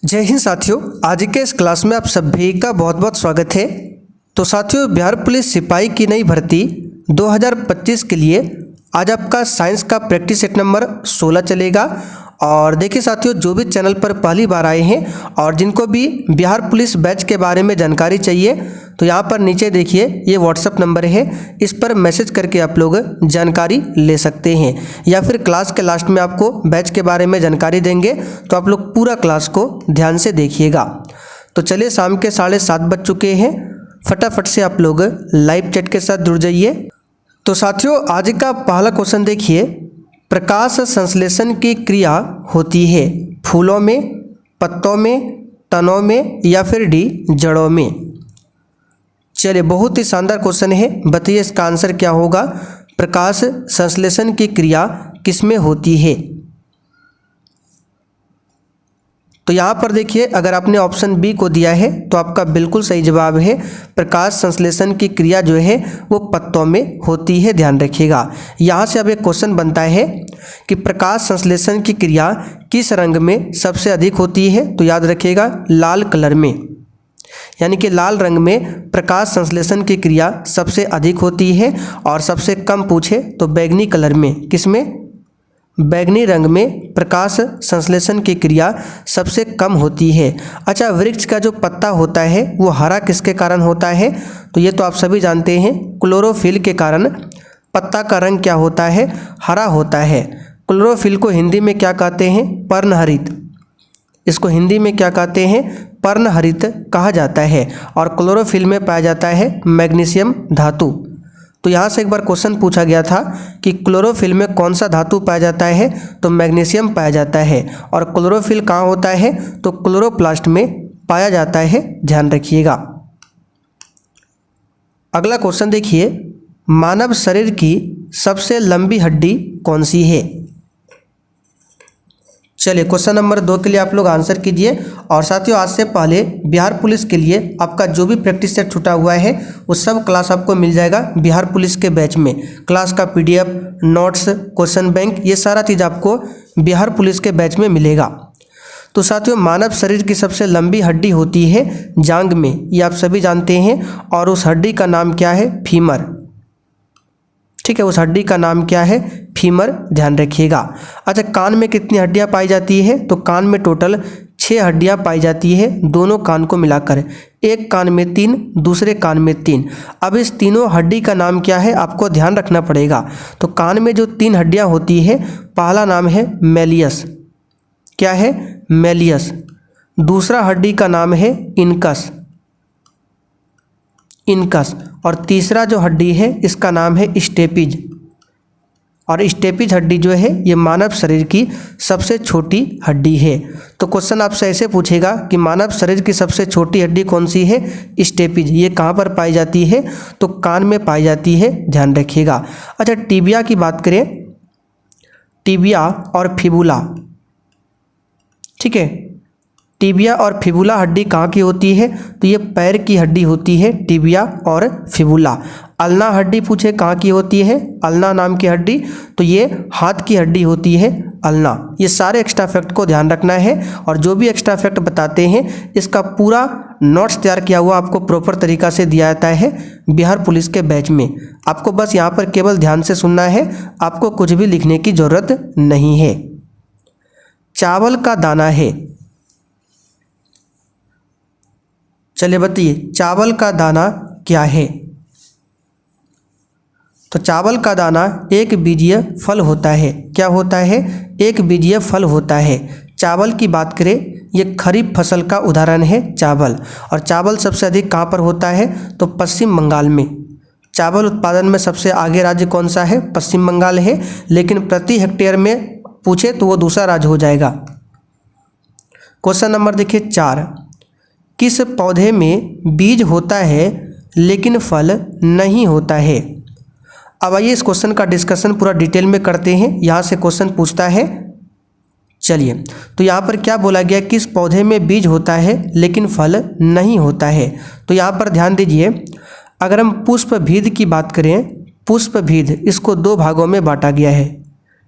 जय हिंद साथियों, आज के इस क्लास में आप सभी का बहुत बहुत स्वागत है। तो साथियों, बिहार पुलिस सिपाही की नई भर्ती 2025 के लिए आज आपका साइंस का प्रैक्टिस सेट नंबर 16 चलेगा। और देखिए साथियों, जो भी चैनल पर पहली बार आए हैं और जिनको भी बिहार पुलिस बैच के बारे में जानकारी चाहिए तो यहाँ पर नीचे देखिए ये व्हाट्सअप नंबर है, इस पर मैसेज करके आप लोग जानकारी ले सकते हैं। या फिर क्लास के लास्ट में आपको बैच के बारे में जानकारी देंगे तो आप लोग पूरा क्लास को ध्यान से देखिएगा। तो चलिए, शाम के 7:30 बज चुके हैं, फटाफट से आप लोग लाइव चैट के साथ जुड़ जाइए। तो साथियों, आज का पहला क्वेश्चन देखिए, प्रकाश संश्लेषण की क्रिया होती है फूलों में, पत्तों में, तनों में या फिर डी जड़ों में। चलिए, बहुत ही शानदार क्वेश्चन है, बताइए इसका आंसर क्या होगा। प्रकाश संश्लेषण की क्रिया किसमें होती है? तो यहाँ पर देखिए, अगर आपने ऑप्शन बी को दिया है तो आपका बिल्कुल सही जवाब है। प्रकाश संश्लेषण की क्रिया जो है वो पत्तों में होती है, ध्यान रखिएगा। यहाँ से अब एक क्वेश्चन बनता है कि प्रकाश संश्लेषण की क्रिया किस रंग में सबसे अधिक होती है? तो याद रखिएगा, लाल कलर में, यानी कि लाल रंग में प्रकाश संश्लेषण की क्रिया सबसे अधिक होती है। और सबसे कम पूछे तो बैगनी कलर में, किसमें? बैगनी रंग में प्रकाश संश्लेषण की क्रिया सबसे कम होती है। अच्छा, वृक्ष का जो पत्ता होता है वो हरा किसके कारण होता है? तो ये तो आप सभी जानते हैं, क्लोरोफिल के कारण पत्ता का रंग क्या होता है? हरा होता है। क्लोरोफिल को हिंदी में क्या कहते हैं? पर्णहरित। इसको हिंदी में क्या कहते हैं? पर्णहरित कहा जाता है। और क्लोरोफिल में पाया जाता है मैग्नीशियम धातु। तो यहाँ से एक बार क्वेश्चन पूछा गया था कि क्लोरोफिल में कौन सा धातु पाया जाता है? तो मैग्नीशियम पाया जाता है। और क्लोरोफिल कहाँ होता है? तो क्लोरोप्लास्ट में पाया जाता है, ध्यान रखिएगा। अगला क्वेश्चन देखिए, मानव शरीर की सबसे लंबी हड्डी कौन सी है? चलिए, क्वेश्चन नंबर 2 के लिए आप लोग आंसर कीजिए। और साथियों, आज से पहले बिहार पुलिस के लिए आपका जो भी प्रैक्टिस सेट छूटा हुआ है वो सब क्लास आपको मिल जाएगा बिहार पुलिस के बैच में। क्लास का PDF, नोट्स, क्वेश्चन बैंक, ये सारा चीज़ आपको बिहार पुलिस के बैच में मिलेगा। तो साथियों, मानव शरीर की सबसे लंबी हड्डी होती है जांघ में, ये आप सभी जानते हैं। और उस हड्डी का नाम क्या है? फीमर। ठीक है, उस हड्डी का नाम क्या है? फीमर, ध्यान रखिएगा। अच्छा, कान में कितनी हड्डियां पाई जाती है? तो कान में टोटल 6 हड्डियां पाई जाती है, दोनों कान को मिलाकर। एक कान में 3, दूसरे कान में 3। अब इस तीनों हड्डी का नाम क्या है आपको ध्यान रखना पड़ेगा। तो कान में जो 3 हड्डियां होती है, पहला नाम है मेलियस। क्या है? मेलियस। दूसरा हड्डी का नाम है इनकस, इनकस। और तीसरा जो हड्डी है इसका नाम है स्टेपिज। और स्टेपिज हड्डी जो है ये मानव शरीर की सबसे छोटी हड्डी है। तो क्वेश्चन आपसे ऐसे पूछेगा कि मानव शरीर की सबसे छोटी हड्डी कौन सी है? स्टेपिज। ये कहाँ पर पाई जाती है? तो कान में पाई जाती है, ध्यान रखिएगा। अच्छा, टिबिया की बात करें, टिबिया और फिबुला, ठीक है, टिबिया और फिबुला हड्डी कहाँ की होती है? तो ये पैर की हड्डी होती है, टिबिया और फिबुला। अल्ना हड्डी पूछे कहाँ की होती है? अल्ना नाम की हड्डी, तो ये हाथ की हड्डी होती है, अल्ना। ये सारे एक्स्ट्रा फैक्ट को ध्यान रखना है। और जो भी एक्स्ट्रा फैक्ट बताते हैं इसका पूरा नोट्स तैयार किया हुआ आपको प्रॉपर तरीका से दिया जाता है बिहार पुलिस के बैच में। आपको बस यहाँ पर केवल ध्यान से सुनना है, आपको कुछ भी लिखने की जरूरत नहीं है। चावल का दाना है, चलिए बताइए चावल का दाना क्या है? तो चावल का दाना एक बीजीय फल होता है। क्या होता है? एक बीजीय फल होता है। चावल की बात करें, ये खरीफ फसल का उदाहरण है चावल। और चावल सबसे अधिक कहाँ पर होता है? तो पश्चिम बंगाल में। चावल उत्पादन में सबसे आगे राज्य कौन सा है? पश्चिम बंगाल है। लेकिन प्रति हेक्टेयर में पूछे तो वो दूसरा राज्य हो जाएगा। क्वेश्चन नंबर देखिए 4, किस पौधे में बीज होता है लेकिन फल नहीं होता है? अब आइए इस क्वेश्चन का डिस्कशन पूरा डिटेल में करते हैं। यहाँ से क्वेश्चन पूछता है, चलिए, तो यहाँ पर क्या बोला गया? किस पौधे में बीज होता है लेकिन फल नहीं होता है? तो यहाँ पर ध्यान दीजिए, अगर हम पुष्पभीद की बात करें, पुष्पभीद इसको 2 भागों में बांटा गया है,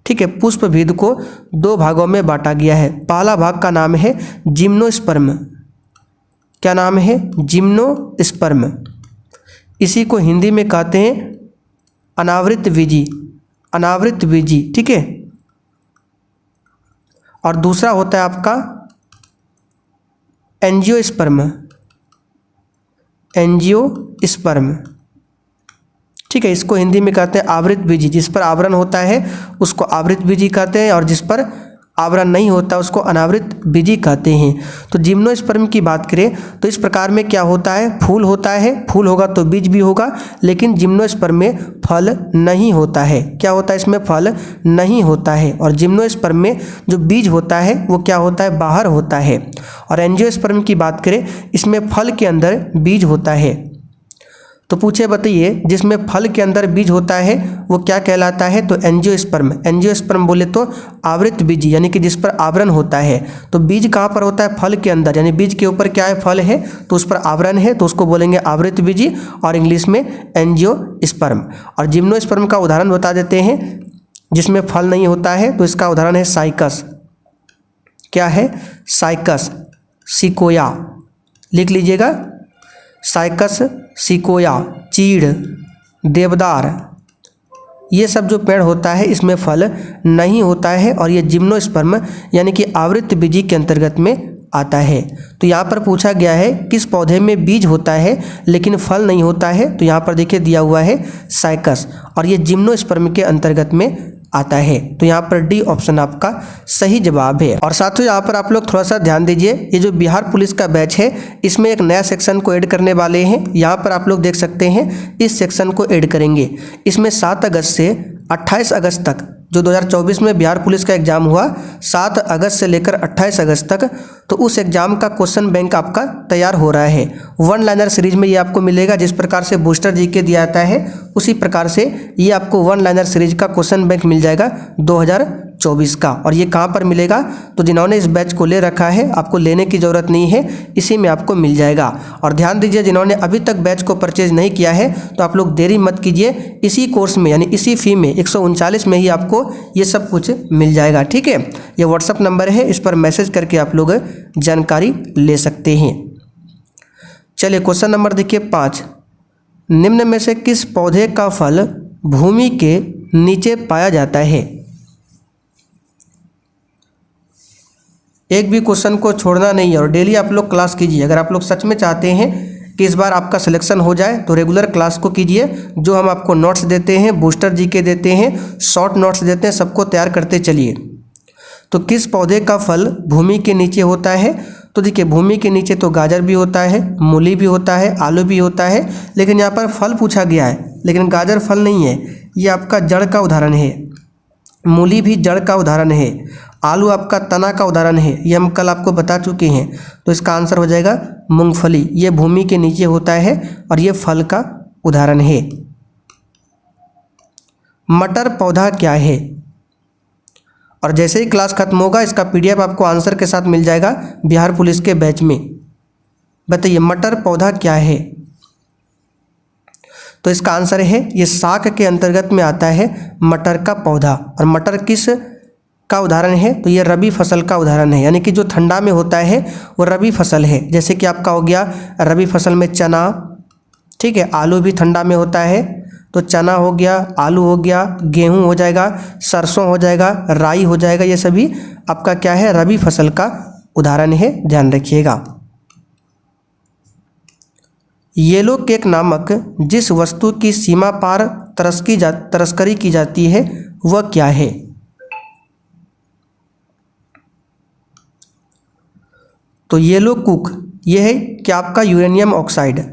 ठीक है, पुष्पभेद को 2 भागों में बांटा गया है। पहला भाग का नाम है जिम्नोस्पर्म। क्या नाम है? जिम्नोस्पर्म। इसी को हिंदी में कहते हैं अनावृत बीजी, अनावृत बीजी, ठीक है। और दूसरा होता है आपका एंजियोस्पर्म, एंजियोस्पर्म, ठीक है। इसको हिंदी में कहते हैं आवृत बीजी। जिस पर आवरण होता है उसको आवृत बीजी कहते हैं और जिस पर आवरण नहीं होता उसको अनावृत बीजी कहते हैं। तो जिम्नोस्पर्म की बात करें तो इस प्रकार में क्या होता है, फूल होता है, फूल होगा तो बीज भी होगा, लेकिन जिम्नोस्पर्म में फल नहीं होता है। क्या होता है? इसमें फल नहीं होता है। और जिम्नोस्पर्म में जो बीज होता है वो क्या होता है? बाहर होता है। और एंजियोस्पर्म की बात करें, इसमें फल के अंदर बीज होता है। तो पूछे बताइए, जिसमें फल के अंदर बीज होता है वो क्या कहलाता है? तो एंजियोस्पर्म। एंजियोस्पर्म बोले तो आवृत बीज, यानी कि जिस पर आवरण होता है। तो बीज कहाँ पर होता है? फल के अंदर, यानी बीज के ऊपर क्या है? फल है, तो उस पर आवरण है, तो उसको बोलेंगे आवृत बीजी और इंग्लिश में एंजियोस्पर्म। और जिम्नोस्पर्म का उदाहरण बता देते हैं, जिसमें फल नहीं होता है, तो इसका उदाहरण है साइकस। क्या है? साइकस, सिकोया, लिख लीजिएगा, साइकस, सिकोया, चीड़, देवदार, ये सब जो पेड़ होता है इसमें फल नहीं होता है और ये जिम्नोस्पर्म यानी कि आवृत बीजी के अंतर्गत में आता है। तो यहाँ पर पूछा गया है किस पौधे में बीज होता है लेकिन फल नहीं होता है, तो यहाँ पर देखिए दिया हुआ है साइकस, और ये जिम्नोस्पर्म के अंतर्गत में आता है। तो यहाँ पर डी ऑप्शन आपका सही जवाब है। और साथियों यहाँ पर आप लोग थोड़ा सा ध्यान दीजिए, ये जो बिहार पुलिस का बैच है इसमें एक नया सेक्शन को ऐड करने वाले हैं। यहाँ पर आप लोग देख सकते हैं, इस सेक्शन को ऐड करेंगे। इसमें 7 अगस्त से 28 अगस्त तक जो 2024 में बिहार पुलिस का एग्जाम हुआ, 7 अगस्त से लेकर 28 अगस्त तक, तो उस एग्जाम का क्वेश्चन बैंक आपका तैयार हो रहा है। 1 लाइनर सीरीज में ये आपको मिलेगा। जिस प्रकार से बूस्टर जीके दिया जाता है उसी प्रकार से ये आपको 1 लाइनर सीरीज का क्वेश्चन बैंक मिल जाएगा 2024 का। और ये कहाँ पर मिलेगा? तो जिन्होंने इस बैच को ले रखा है आपको लेने की ज़रूरत नहीं है, इसी में आपको मिल जाएगा। और ध्यान दीजिए, जिन्होंने अभी तक बैच को परचेज नहीं किया है तो आप लोग देरी मत कीजिए, इसी कोर्स में यानी इसी फी में 139 में ही आपको ये सब कुछ मिल जाएगा। ठीक है, ये व्हाट्सअप नंबर है, इस पर मैसेज करके आप लोग जानकारी ले सकते हैं। चलिए क्वेश्चन नंबर देखिए 5, निम्न में से किस पौधे का फल भूमि के नीचे पाया जाता है? एक भी क्वेश्चन को छोड़ना नहीं है और डेली आप लोग क्लास कीजिए। अगर आप लोग सच में चाहते हैं कि इस बार आपका सिलेक्शन हो जाए तो रेगुलर क्लास को कीजिए। जो हम आपको नोट्स देते हैं, बूस्टर जीके देते हैं, शॉर्ट नोट्स देते हैं, सबको तैयार करते चलिए। तो किस पौधे का फल भूमि के नीचे होता है? तो देखिए भूमि के नीचे तो गाजर भी होता है, मूली भी होता है, आलू भी होता है, लेकिन यहाँ पर फल पूछा गया है, लेकिन गाजर फल नहीं है, ये आपका जड़ का उदाहरण है। मूली भी जड़ का उदाहरण है, आलू आपका तना का उदाहरण है, ये हम कल आपको बता चुके हैं। तो इसका आंसर हो जाएगा मूंगफली। ये भूमि के नीचे होता है और ये फल का उदाहरण है। मटर पौधा क्या है? और जैसे ही क्लास खत्म होगा इसका पीडीएफ आपको आंसर के साथ मिल जाएगा बिहार पुलिस के बैच में। बताइए मटर पौधा क्या है? तो इसका आंसर है ये साग के अंतर्गत में आता है मटर का पौधा। और मटर किस का उदाहरण है? तो ये रबी फसल का उदाहरण है, यानी कि जो ठंडा में होता है वो रबी फसल है। जैसे कि आपका हो गया रबी फसल में चना, ठीक है, आलू भी ठंडा में होता है, तो चना हो गया, आलू हो गया, गेहूं हो जाएगा, सरसों हो जाएगा, राई हो जाएगा, ये सभी आपका क्या है? रबी फसल का उदाहरण है, ध्यान रखिएगा। येलो केक नामक जिस वस्तु की सीमा पार तस्करी की जाती है वह क्या है? तो येलो कुक ये है क्या आपका यूरेनियम ऑक्साइड।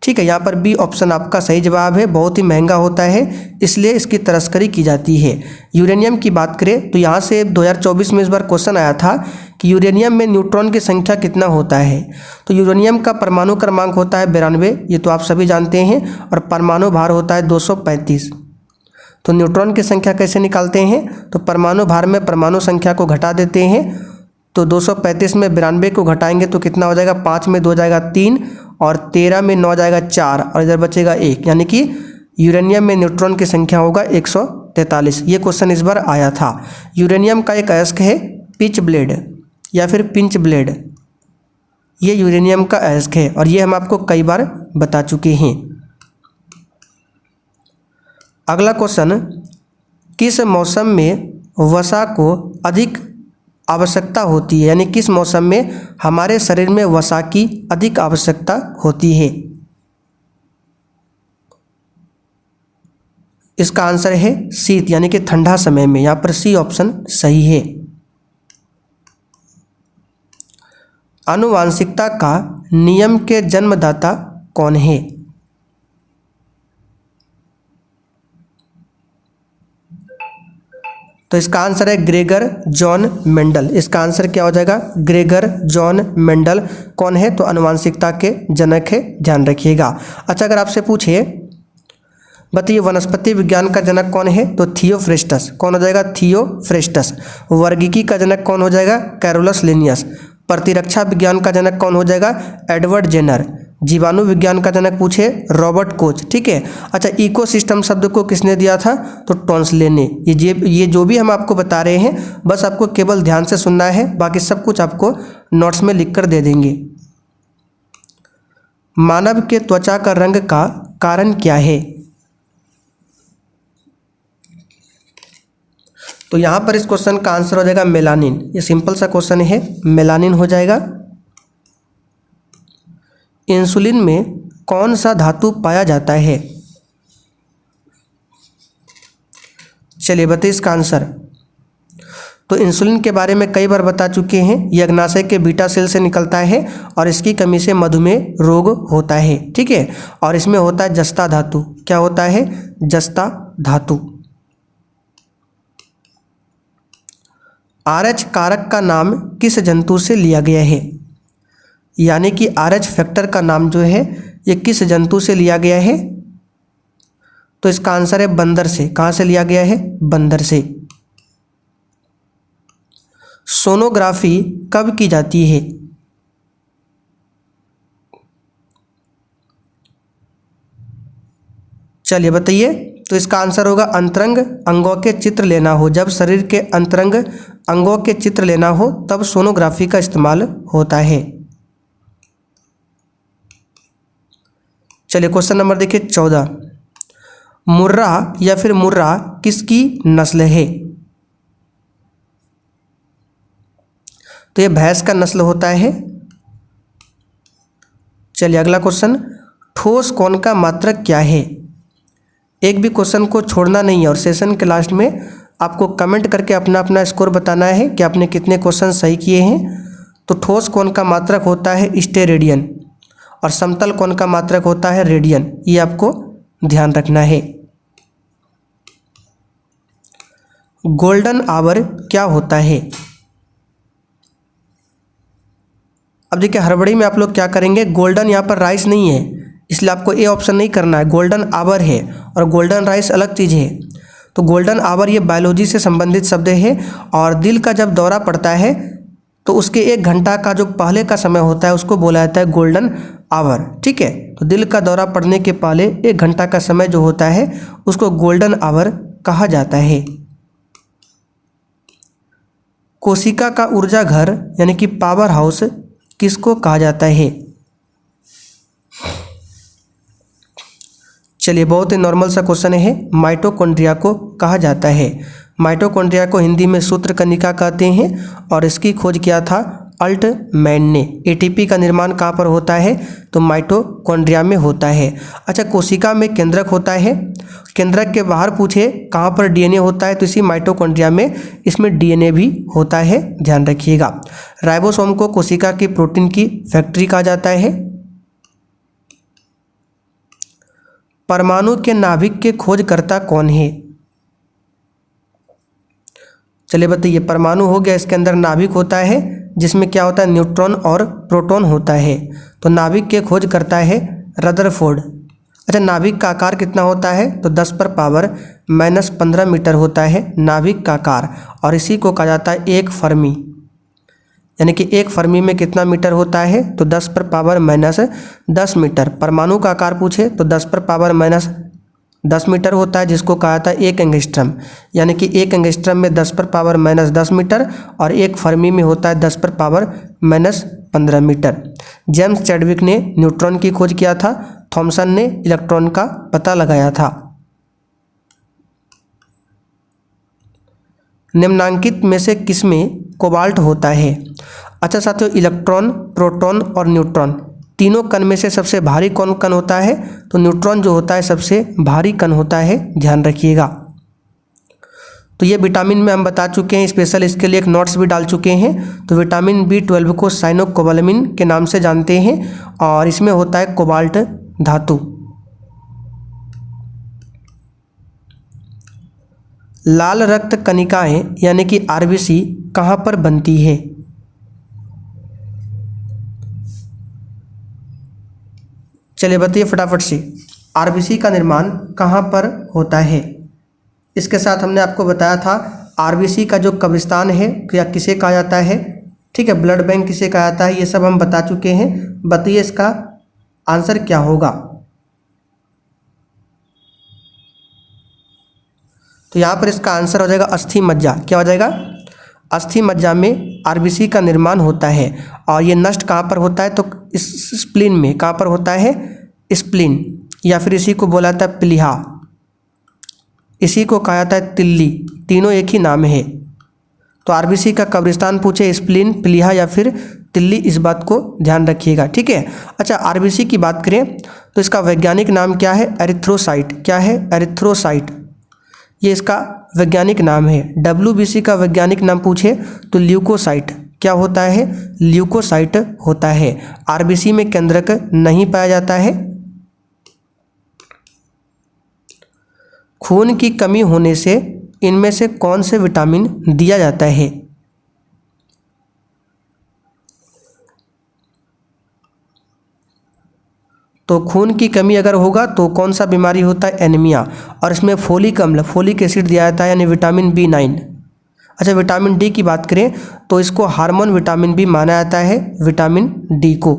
ठीक है, यहाँ पर बी ऑप्शन आपका सही जवाब है। बहुत ही महंगा होता है इसलिए इसकी तस्करी की जाती है। यूरेनियम की बात करें तो यहाँ से 2024 में इस बार क्वेश्चन आया था कि यूरेनियम में न्यूट्रॉन की संख्या कितना होता है। तो यूरेनियम का परमाणु क्रमांक होता है 92, ये तो आप सभी जानते हैं, और परमाणु भार होता है 235। तो न्यूट्रॉन की संख्या कैसे निकालते हैं? तो परमाणु भार में परमाणु संख्या को घटा देते हैं। तो 235 में 92 को घटाएंगे तो कितना हो जाएगा? 5 में 2 जाएगा 3 और 13 में 9 जाएगा 4 और इधर बचेगा 1, यानी कि यूरेनियम में न्यूट्रॉन की संख्या होगा 43। ये क्वेश्चन इस बार आया था। यूरेनियम का एक अयस्क है पिच ब्लेड या फिर पिंच ब्लेड, ये यूरेनियम का अयस्क है और ये हम आपको कई बार बता चुके हैं। अगला क्वेश्चन, किस मौसम में वसा को अधिक आवश्यकता होती है, यानी किस मौसम में हमारे शरीर में वसा की अधिक आवश्यकता होती है? इसका आंसर है शीत, यानी कि ठंडा समय में। यहाँ पर सी ऑप्शन सही है। आनुवांशिकता का नियम के जन्मदाता कौन है? तो इसका आंसर है ग्रेगर जॉन मेंडल। इसका आंसर क्या हो जाएगा? ग्रेगर जॉन मेंडल कौन है? तो आनुवांशिकता के जनक है, ध्यान रखिएगा। अच्छा, अगर आपसे पूछे बताइए वनस्पति विज्ञान का जनक कौन है, तो थियोफ्रेस्टस। कौन हो जाएगा? थियोफ्रेस्टस। वर्गीकी का जनक कौन हो जाएगा? Carolus Linnaeus. प्रतिरक्षा विज्ञान का जनक कौन हो जाएगा? Edward Jenner. जीवाणु विज्ञान का जनक पूछे, रॉबर्ट कोच। ठीक है। अच्छा, इकोसिस्टम शब्द को किसने दिया था? तो टॉन्सले ने। ये जो भी हम आपको बता रहे हैं बस आपको केवल ध्यान से सुनना है, बाकी सब कुछ आपको नोट्स में लिख कर दे देंगे। मानव के त्वचा का रंग का कारण क्या है? तो यहाँ पर इस क्वेश्चन का आंसर हो जाएगा मेलानिन। ये सिंपल सा क्वेश्चन है, मेलानिन हो जाएगा। इंसुलिन में कौन सा धातु पाया जाता है? चलिए बताइए इसका आंसर। तो इंसुलिन के बारे में कई बार बता चुके हैं। ये अग्नाशय के बीटा सेल से निकलता है और इसकी कमी से मधुमेह रोग होता है। ठीक है। और इसमें होता है जस्ता धातु। क्या होता है? जस्ता धातु। RH कारक का नाम किस जंतु से लिया गया है? यानी कि RH फैक्टर का नाम जो है ये किस जंतु से लिया गया है? तो इसका आंसर है बंदर से। कहाँ से लिया गया है? बंदर से। सोनोग्राफी कब की जाती है? चलिए बताइए। तो इसका आंसर होगा अंतरंग अंगों के चित्र लेना हो। जब शरीर के अंतरंग अंगों के चित्र लेना हो तब सोनोग्राफी का इस्तेमाल होता है। चलिए क्वेश्चन नंबर देखिए 14। मुर्रा या फिर मुर्रा किसकी नस्ल है? तो ये भैंस का नस्ल होता है। चलिए अगला क्वेश्चन, ठोस कोण का मात्रक क्या है? एक भी क्वेश्चन को छोड़ना नहीं है और सेशन के लास्ट में आपको कमेंट करके अपना अपना स्कोर बताना है कि आपने कितने क्वेश्चन सही किए हैं। तो ठोस कोण का मात्रक होता है स्टेरेडियन और समतल कोण का मात्रक होता है रेडियन। ये आपको ध्यान रखना है। गोल्डन आवर क्या होता है? अब देखिए हड़बड़ी में आप लोग क्या करेंगे, गोल्डन यहाँ पर राइस नहीं है इसलिए आपको ए ऑप्शन नहीं करना है। गोल्डन आवर है और गोल्डन राइस अलग चीज़ है। तो गोल्डन आवर ये बायोलॉजी से संबंधित शब्द है और दिल का जब दौरा पड़ता है तो उसके 1 घंटा का जो पहले का समय होता है उसको बोला जाता है गोल्डन आवर। ठीक है। तो दिल का दौरा पड़ने के पहले 1 घंटा का समय जो होता है उसको गोल्डन आवर कहा जाता है। कोशिका का ऊर्जा घर यानी कि पावर हाउस किसको कहा जाता है? चलिए बहुत ही नॉर्मल सा क्वेश्चन है। माइटोकॉन्ड्रिया को कहा जाता है। माइटोकॉन्ड्रिया को हिंदी में सूत्रकनिका कहते हैं और इसकी खोज किया था अल्टमैन ने। एटीपी का निर्माण कहाँ पर होता है? तो माइटोकॉन्ड्रिया में होता है। अच्छा, कोशिका में केंद्रक होता है। केंद्रक के बाहर पूछे कहाँ पर डीएनए होता है तो इसी माइटोकॉन्ड्रिया में इसमें डीएनए भी होता है, ध्यान रखिएगा। राइबोसोम को कोशिका की प्रोटीन की फैक्ट्री कहा जाता है। परमाणु के नाभिक के खोजकर्ता कौन है? चलिए बताइए। परमाणु हो गया, इसके अंदर नाभिक होता है जिसमें क्या होता है? न्यूट्रॉन और प्रोटॉन होता है। तो नाभिक के खोजकर्ता है रदरफोर्ड। अच्छा, नाभिक का आकार कितना होता है? तो 10⁻⁻15 मीटर होता है नाभिक का आकार और इसी को कहा जाता है 1 फर्मी। यानी कि 1 फर्मी में कितना मीटर होता है? तो 10⁻⁻10 मीटर। परमाणु का आकार पूछे तो 10⁻⁻10 10 मीटर होता है, जिसको कहा जाता है 1 एंगस्ट्रम, यानी कि 1 एंगस्ट्रम में 10⁻⁻10 मीटर, और 1 फर्मी में होता है 10⁻⁻15 मीटर। जेम्स चैडविक ने न्यूट्रॉन की खोज किया था, थॉमसन ने इलेक्ट्रॉन का पता लगाया था। निम्नांकित में से किसमें कोबाल्ट होता है? अच्छा साथियों, इलेक्ट्रॉन, प्रोटॉन और न्यूट्रॉन तीनों कण में से सबसे भारी कौन कण होता है? तो न्यूट्रॉन जो होता है सबसे भारी कण होता है, ध्यान रखिएगा। तो ये विटामिन में हम बता चुके हैं, स्पेशल इसके लिए एक नोट्स भी डाल चुके हैं। तो विटामिन B12 को साइनोकोबालामिन के नाम से जानते हैं, और इसमें होता है कोबाल्ट धातु। लाल रक्त कणिकाएं यानी कि RBC कहाँ पर बनती है? चलिए बताइए फटाफट से, RBC का निर्माण कहाँ पर होता है? इसके साथ हमने आपको बताया था RBC का जो कब्रिस्तान है या किसे कहा जाता है, ठीक है, ब्लड बैंक किसे कहा जाता है, ये सब हम बता चुके हैं। बताइए इसका आंसर क्या होगा? तो यहाँ पर इसका आंसर हो जाएगा अस्थि मज्जा। क्या हो जाएगा? अस्थि मज्जा में RBC का निर्माण होता है, और ये नष्ट कहाँ पर होता है? तो इस स्प्लीन में। कहाँ पर होता है? स्प्लीन, या फिर इसी को बोला जाता है प्लीहा, इसी को कहा जाता है तिल्ली, तीनों एक ही नाम है। तो RBC का कब्रिस्तान पूछे, स्प्लीन, प्लीहा या फिर तिल्ली, इस बात को ध्यान रखिएगा, ठीक है। अच्छा, RBC की बात करें तो इसका वैज्ञानिक नाम क्या है? एरिथ्रोसाइट। क्या है? एरिथ्रोसाइट, ये इसका वैज्ञानिक नाम है। WBC का वैज्ञानिक नाम पूछे तो ल्यूकोसाइट। क्या होता है? ल्यूकोसाइट होता है। RBC में केंद्रक नहीं पाया जाता है। खून की कमी होने से इनमें से कौन से विटामिन दिया जाता है? तो खून की कमी अगर होगा तो कौन सा बीमारी होता है? एनीमिया, और इसमें फोलिक अम्ल, फोलिक एसिड दिया जाता है, यानी विटामिन B9। अच्छा, विटामिन D की बात करें तो इसको हार्मोन विटामिन B माना जाता है, विटामिन D को।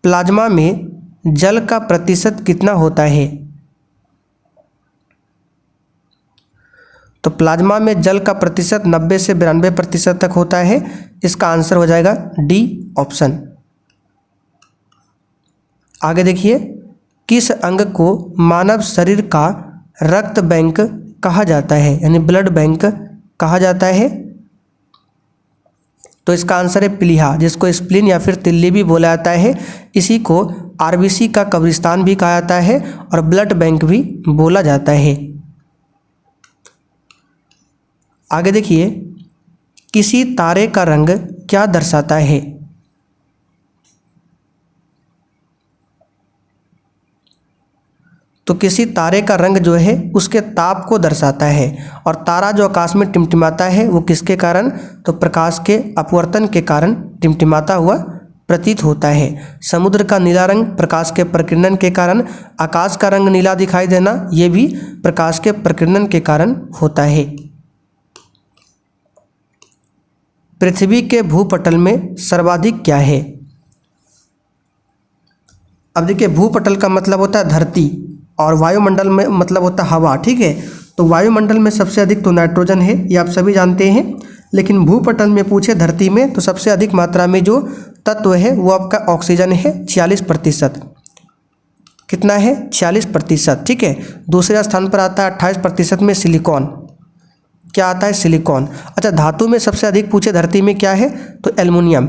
प्लाज्मा में जल का प्रतिशत कितना होता है? तो प्लाज्मा में जल का प्रतिशत 90 से 92% तक होता है। इसका आंसर हो जाएगा D ऑप्शन। आगे देखिए, किस अंग को मानव शरीर का रक्त बैंक कहा जाता है, यानी ब्लड बैंक कहा जाता है? तो इसका आंसर है प्लीहा, जिसको स्प्लीन या फिर तिल्ली भी बोला जाता है। इसी को RBC का कब्रिस्तान भी कहा जाता है और ब्लड बैंक भी बोला जाता है। आगे देखिए, किसी तारे का रंग क्या दर्शाता है? तो किसी तारे का रंग जो है उसके ताप को दर्शाता है, और तारा जो आकाश में टिमटिमाता है वो किसके कारण? तो प्रकाश के अपवर्तन के कारण टिमटिमाता हुआ प्रतीत होता है। समुद्र का नीला रंग प्रकाश के प्रकीर्णन के कारण, आकाश का रंग नीला दिखाई देना ये भी प्रकाश के प्रकीर्णन के कारण होता है। पृथ्वी के भूपटल में सर्वाधिक क्या है? अब देखिए, भूपटल का मतलब होता है धरती, और वायुमंडल में मतलब होता है हवा, ठीक है। तो वायुमंडल में सबसे अधिक तो नाइट्रोजन है, ये आप सभी जानते हैं। लेकिन भूपटल में पूछे धरती में तो सबसे अधिक मात्रा में जो तत्व है वो आपका ऑक्सीजन है, 46%। कितना है? 46%, ठीक है। दूसरे स्थान पर आता है 28% में सिलिकॉन। क्या आता है? सिलिकॉन। अच्छा, धातु में सबसे अधिक पूछे धरती में क्या है? तो एल्युमिनियम,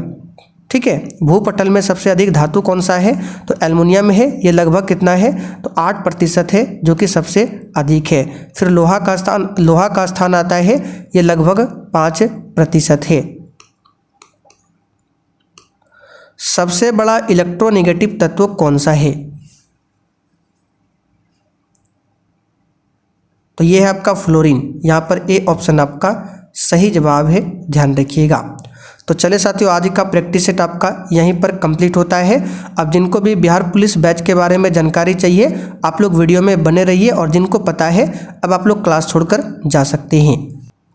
ठीक है। भूपटल में सबसे अधिक धातु कौन सा है? तो एल्युमिनियम है। ये लगभग कितना है? तो 8% है, जो कि सबसे अधिक है। फिर लोहा का स्थान आता है, ये लगभग 5% है। सबसे बड़ा इलेक्ट्रोनेगेटिव तत्व कौन सा है? तो ये है आपका फ्लोरीन। यहाँ पर ए ऑप्शन आपका सही जवाब है, ध्यान रखिएगा। तो चले साथियों, आज का प्रैक्टिस सेट आपका यहीं पर कंप्लीट होता है। अब जिनको भी बिहार पुलिस बैच के बारे में जानकारी चाहिए, आप लोग वीडियो में बने रहिए, और जिनको पता है अब आप लोग क्लास छोड़कर जा सकते हैं।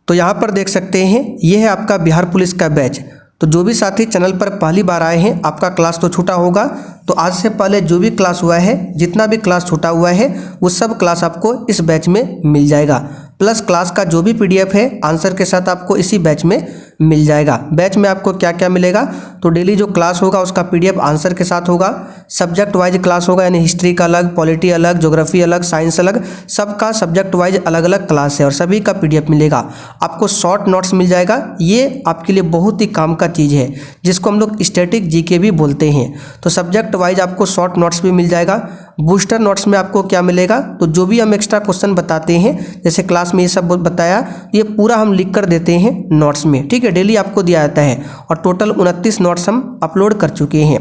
तो यहाँ पर देख सकते हैं, ये है आपका बिहार पुलिस का बैच। तो जो भी साथी चैनल पर पहली बार आए हैं, आपका क्लास तो छूटा होगा, तो आज से पहले जो भी क्लास हुआ है, जितना भी क्लास छूटा हुआ है, वो सब क्लास आपको इस बैच में मिल जाएगा। प्लस क्लास का जो भी पीडीएफ है आंसर के साथ आपको इसी बैच में मिल जाएगा। बैच में आपको क्या क्या मिलेगा, तो डेली जो क्लास होगा उसका पीडीएफ आंसर के साथ होगा, सब्जेक्ट वाइज क्लास होगा, यानी हिस्ट्री का अलग, पॉलिटी अलग, ज्योग्राफी अलग, साइंस अलग, सबका सब्जेक्ट वाइज अलग अलग क्लास है और सभी का पीडीएफ मिलेगा। आपको शॉर्ट नोट्स मिल जाएगा, ये आपके लिए बहुत ही काम का चीज़ है, जिसको हम लोग स्टैटिक जीके भी बोलते हैं। तो सब्जेक्ट वाइज आपको शॉर्ट नोट्स भी मिल जाएगा। बूस्टर नोट्स में आपको क्या मिलेगा, तो जो भी हम एक्स्ट्रा क्वेश्चन बताते हैं, जैसे क्लास में ये सब बताया, ये पूरा हम लिख कर देते हैं नोट्स में, ठीक है, डेली आपको दिया जाता है। और टोटल 29 नोट्स हम अपलोड कर चुके हैं।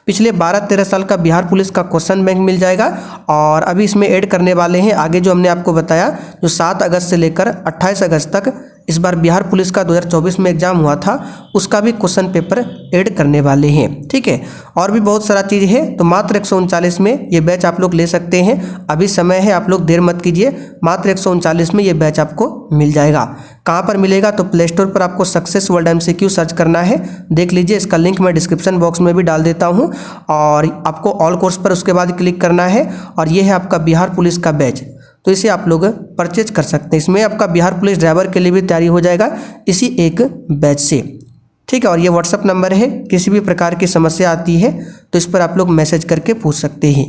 पिछले 12-13 साल का बिहार पुलिस का क्वेश्चन बैंक मिल जाएगा और अभी इसमें ऐड करने वाले हैं आगे जो हमने आपको बताया, जो 7 अगस्त से लेकर 28 अगस्त तक इस बार बिहार पुलिस का 2024 में एग्जाम हुआ था, उसका भी क्वेश्चन पेपर ऐड करने वाले हैं, ठीक है। और भी बहुत सारा चीज़ है, तो मात्र 139 में ये बैच आप लोग ले सकते हैं। अभी समय है, आप लोग देर मत कीजिए, मात्र 139 में ये बैच आपको मिल जाएगा। कहाँ पर मिलेगा, तो प्ले स्टोर पर आपको सक्सेस वर्ल्ड MCQ सर्च करना है, देख लीजिए, इसका लिंक मैं डिस्क्रिप्शन बॉक्स में भी डाल देता हूँ। और आपको ऑल कोर्स पर उसके बाद क्लिक करना है और ये है आपका बिहार पुलिस का बैच, तो इसे आप लोग परचेज कर सकते हैं। इसमें आपका बिहार पुलिस ड्राइवर के लिए भी तैयारी हो जाएगा इसी एक बैच से, ठीक है। और ये व्हाट्सअप नंबर है, किसी भी प्रकार की समस्या आती है तो इस पर आप लोग मैसेज करके पूछ सकते हैं।